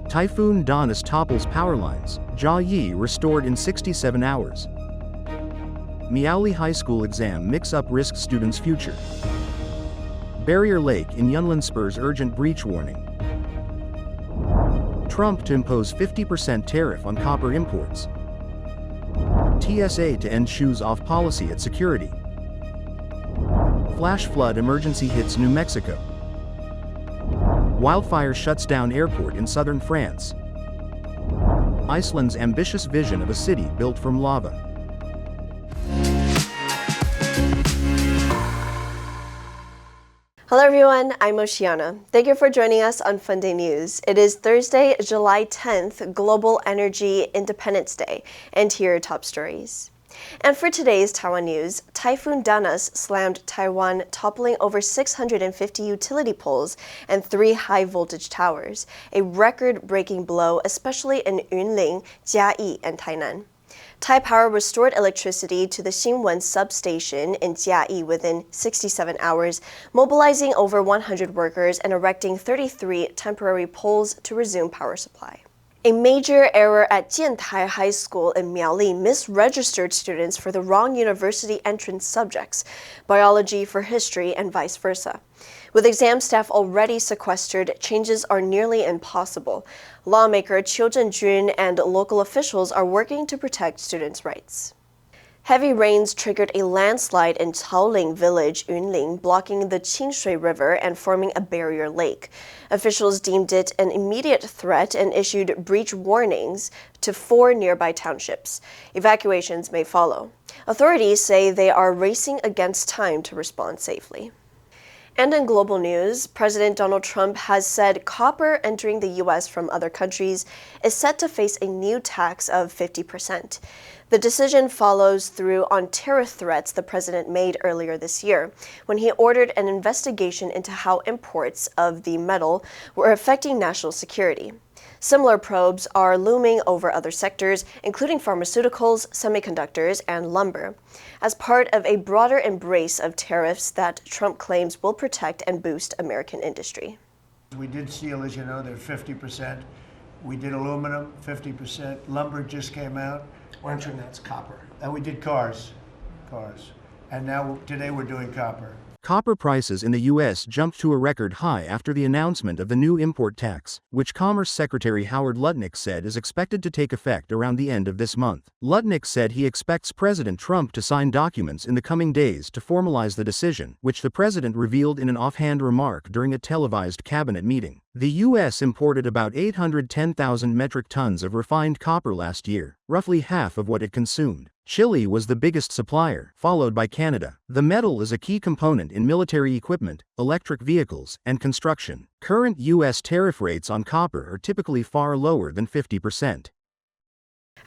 Typhoon Danna's Topples power lines, Chiayi restored in 67 hours. Miaoli High School exam mix-up risks students' future. Barrier Lake in Yunlin Spurs urgent breach warning. Trump to impose 50% tariff on copper imports. TSA to end shoes-off policy at security. Flash flood emergency hits New Mexico. Wildfire shuts down airport in southern France. Iceland's ambitious vision of a city built from lava. Hello everyone, I'm Oceana. Thank you for joining us on FUNDAY News. It is Thursday, July 10th, Global Energy Independence Day, and here are top stories. And for today's Taiwan news, Typhoon Danna's slammed Taiwan, toppling over 650 utility poles and 3 high-voltage towers, a record-breaking blow especially in Yunlin, Chiayi, and Tainan. Taipower restored electricity to the Xinwen substation in Chiayi within 67 hours, mobilizing over 100 workers and erecting 33 temporary poles to resume power supply. A major error at Jiantai High School in Miaoli misregistered students for the wrong university entrance subjects, biology for history and vice versa. With exam staff already sequestered, changes are nearly impossible. Lawmaker Chiu Zhenjun and local officials are working to protect students' rights. Heavy rains triggered a landslide in Chaoling village, Yunlin, blocking the Qingshui River and forming a barrier lake. Officials deemed it an immediate threat and issued breach warnings to 4 nearby townships. Evacuations may follow. Authorities say they are racing against time to respond safely. And in global news, President Donald Trump has said copper entering the U.S. from other countries is set to face a new tax of 50%. The decision follows through on tariff threats the president made earlier this year, when he ordered an investigation into how imports of the metal were affecting national security. Similar probes are looming over other sectors, including pharmaceuticals, semiconductors, and lumber, as part of a broader embrace of tariffs that Trump claims will protect and boost American industry. We did steel, as you know, they're 50%. We did aluminum, 50%. Lumber just came out. Why don't you announce copper? And we did cars. And now, today we're doing copper. Copper prices in the U.S. jumped to a record high after the announcement of the new import tax, which Commerce Secretary Howard Lutnick said is expected to take effect around the end of this month. Lutnick said he expects President Trump to sign documents in the coming days to formalize the decision, which the president revealed in an offhand remark during a televised cabinet meeting. The U.S. imported about 810,000 metric tons of refined copper last year, roughly half of what it consumed. Chile was the biggest supplier, followed by Canada. The metal is a key component in military equipment, electric vehicles, and construction. Current U.S. tariff rates on copper are typically far lower than 50%.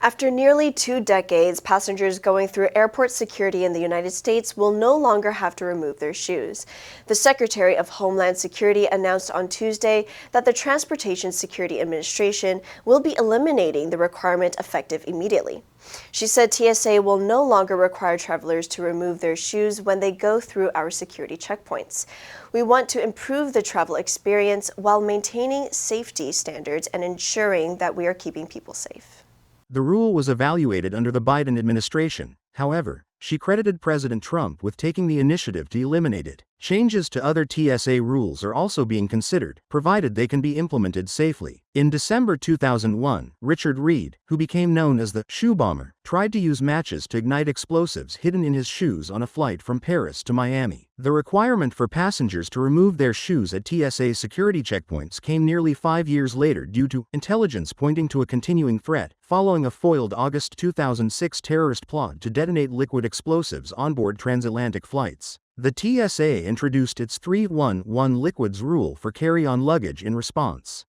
After nearly 2 decades, passengers going through airport security in the United States will no longer have to remove their shoes. The Secretary of Homeland Security announced on Tuesday that the Transportation Security Administration will be eliminating the requirement effective immediately. She said TSA will no longer require travelers to remove their shoes when they go through our security checkpoints. We want to improve the travel experience while maintaining safety standards and ensuring that we are keeping people safe. The rule was evaluated under the Biden administration. However, she credited President Trump with taking the initiative to eliminate it. Changes to other TSA rules are also being considered, provided they can be implemented safely. In December 2001, Richard Reed, who became known as the shoe bomber, tried to use matches to ignite explosives hidden in his shoes on a flight from Paris to Miami. The requirement for passengers to remove their shoes at TSA security checkpoints came nearly 5 years later due to intelligence pointing to a continuing threat, following a foiled August 2006 terrorist plot to detonate liquid explosives onboard transatlantic flights. The TSA introduced its 3-1-1 liquids rule for carry-on luggage in response.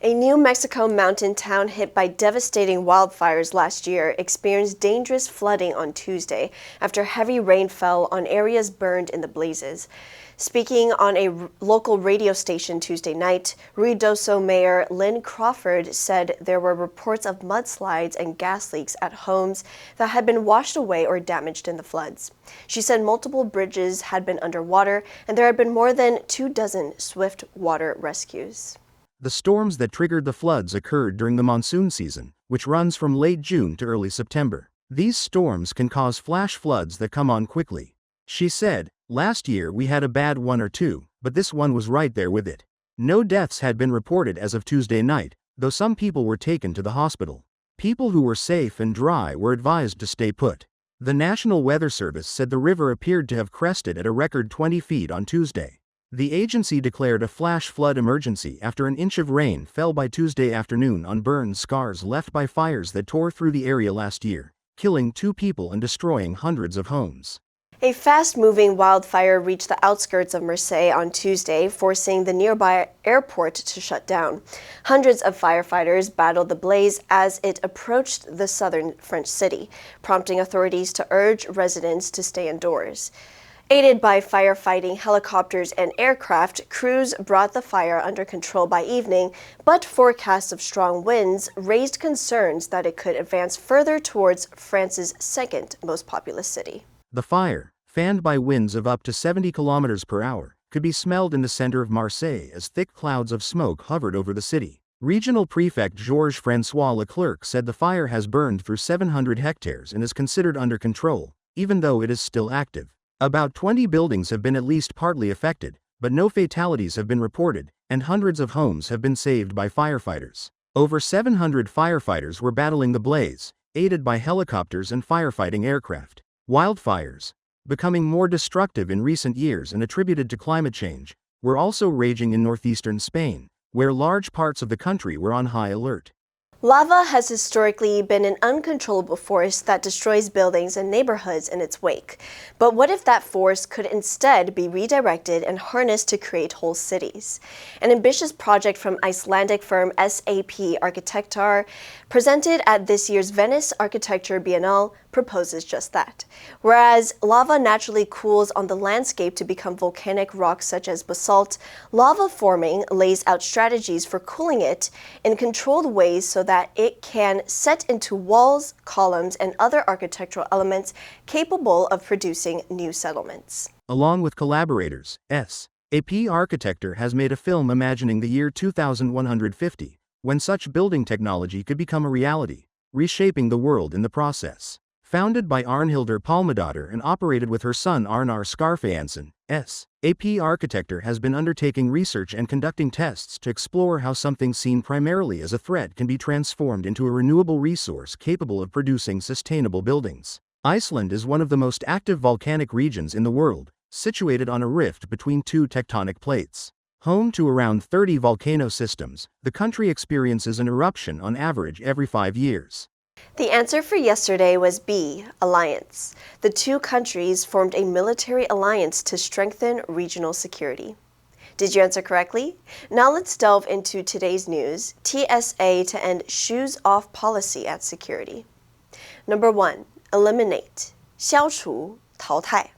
A New Mexico mountain town hit by devastating wildfires last year experienced dangerous flooding on Tuesday after heavy rain fell on areas burned in the blazes. Speaking on a local radio station Tuesday night, Ruidoso Mayor Lynn Crawford said there were reports of mudslides and gas leaks at homes that had been washed away or damaged in the floods. She said multiple bridges had been underwater and there had been more than 24 swift water rescues. The storms that triggered the floods occurred during the monsoon season, which runs from late June to early September. These storms can cause flash floods that come on quickly. She said, "Last year we had a bad one or two, but this one was right there with it." No deaths had been reported as of Tuesday night, though some people were taken to the hospital. People who were safe and dry were advised to stay put. The National Weather Service said the river appeared to have crested at a record 20 feet on Tuesday. The agency declared a flash flood emergency after an inch of rain fell by Tuesday afternoon on burn scars left by fires that tore through the area last year, killing 2 people and destroying hundreds of homes. A fast-moving wildfire reached the outskirts of Marseille on Tuesday, forcing the nearby airport to shut down. Hundreds of firefighters battled the blaze as it approached the southern French city, prompting authorities to urge residents to stay indoors. Aided by firefighting helicopters and aircraft, crews brought the fire under control by evening, but forecasts of strong winds raised concerns that it could advance further towards France's second most populous city. The fire, fanned by winds of up to 70 kilometers per hour, could be smelled in the center of Marseille as thick clouds of smoke hovered over the city. Regional Prefect Georges François Leclerc said the fire has burned through 700 hectares and is considered under control, even though it is still active. About 20 buildings have been at least partly affected, but no fatalities have been reported, and hundreds of homes have been saved by firefighters. Over 700 firefighters were battling the blaze, aided by helicopters and firefighting aircraft. Wildfires, becoming more destructive in recent years and attributed to climate change, were also raging in northeastern Spain, where large parts of the country were on high alert. Lava has historically been an uncontrollable force that destroys buildings and neighborhoods in its wake. But what if that force could instead be redirected and harnessed to create whole cities? An ambitious project from Icelandic firm SAP Architecture, presented at this year's Venice Architecture Biennale, proposes just that. Whereas lava naturally cools on the landscape to become volcanic rocks such as basalt, lava forming lays out strategies for cooling it in controlled ways so that it can set into walls, columns, and other architectural elements capable of producing new settlements. Along with collaborators, SAP Architecture has made a film imagining the year 2150, when such building technology could become a reality, reshaping the world in the process. Founded by Arnhildur Palmadottir and operated with her son Arnar Skarfajansson, SAP Architecture has been undertaking research and conducting tests to explore how something seen primarily as a threat can be transformed into a renewable resource capable of producing sustainable buildings. Iceland is one of the most active volcanic regions in the world, situated on a rift between 2 tectonic plates. Home to around 30 volcano systems, the country experiences an eruption on average every 5 years. The answer for yesterday was B, alliance. The 2 countries formed a military alliance to strengthen regional security. Did you answer correctly? Now let's delve into today's news, TSA to end shoes-off policy at security. Number 1, eliminate, 消除,淘汰.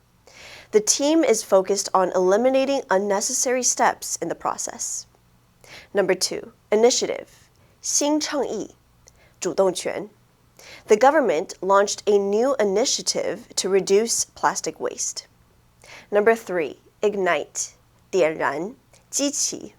The team is focused on eliminating unnecessary steps in the process. Number 2, initiative, 新倡议,主动权. The government launched a new initiative to reduce plastic waste. Number 3, ignite, 点燃,激起.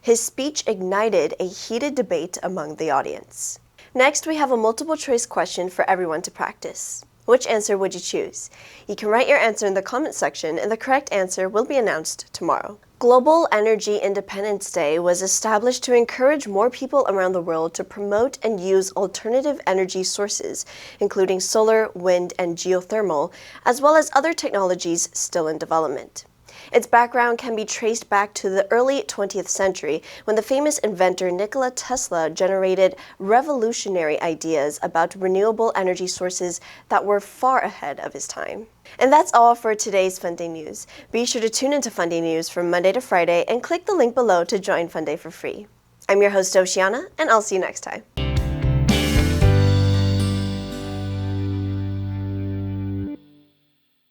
His speech ignited a heated debate among the audience. Next, we have a multiple choice question for everyone to practice. Which answer would you choose? You can write your answer in the comment section, and the correct answer will be announced tomorrow. Global Energy Independence Day was established to encourage more people around the world to promote and use alternative energy sources, including solar, wind, and geothermal, as well as other technologies still in development. Its background can be traced back to the early 20th century when the famous inventor Nikola Tesla generated revolutionary ideas about renewable energy sources that were far ahead of his time. And that's all for today's FUNDAY News. Be sure to tune into FUNDAY News from Monday to Friday and click the link below to join FUNDAY for free. I'm your host, Oceana, and I'll see you next time.